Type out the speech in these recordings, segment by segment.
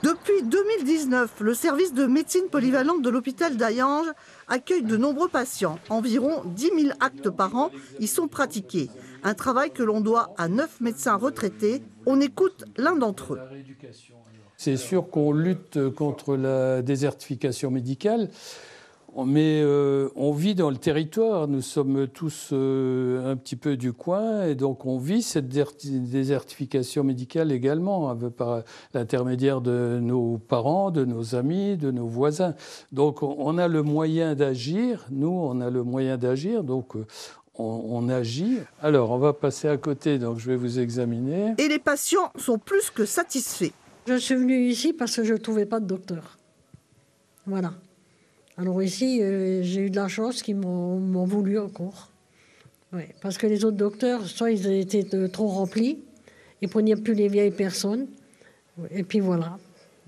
Depuis 2019, le service de médecine polyvalente de l'hôpital d'Hayange accueille de nombreux patients. Environ 10 000 actes par an y sont pratiqués. Un travail que l'on doit à 9 médecins retraités. On écoute l'un d'entre eux. C'est sûr qu'on lutte contre la désertification médicale, mais on vit dans le territoire. Nous sommes tous un petit peu du coin et donc on vit cette désertification médicale également par l'intermédiaire de nos parents, de nos amis, de nos voisins. Donc on a le moyen d'agir. Nous, on a le moyen d'agir. Donc on agit. Alors, on va passer à côté, donc je vais vous examiner. Et les patients sont plus que satisfaits. Je suis venue ici parce que je ne trouvais pas de docteur. Voilà. Alors ici, j'ai eu de la chance qu'ils m'ont voulu encore. Ouais, parce que les autres docteurs, soit ils étaient trop remplis, ils ne prenaient plus les vieilles personnes. Et puis voilà.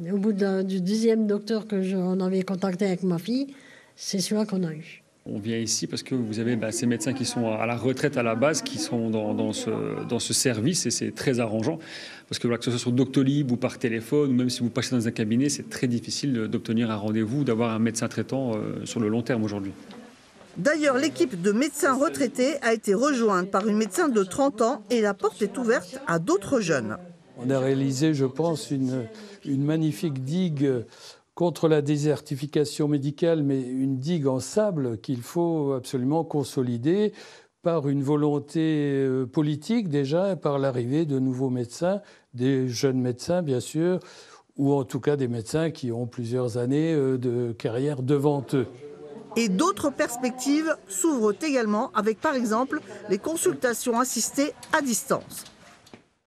Et au bout du 10e docteur qu'on avait contacté avec ma fille, c'est celui-là qu'on a eu. On vient ici parce que vous avez ces médecins qui sont à la retraite à la base, qui sont dans ce service, et c'est très arrangeant. Parce que, voilà, que ce soit sur Doctolib ou par téléphone, ou même si vous passez dans un cabinet, c'est très difficile d'obtenir un rendez-vous, d'avoir un médecin traitant sur le long terme aujourd'hui. D'ailleurs, l'équipe de médecins retraités a été rejointe par une médecin de 30 ans et la porte est ouverte à d'autres jeunes. On a réalisé, je pense, une magnifique digue contre la désertification médicale, mais une digue en sable qu'il faut absolument consolider par une volonté politique déjà, par l'arrivée de nouveaux médecins, des jeunes médecins bien sûr, ou en tout cas des médecins qui ont plusieurs années de carrière devant eux. Et d'autres perspectives s'ouvrent également avec par exemple les consultations assistées à distance.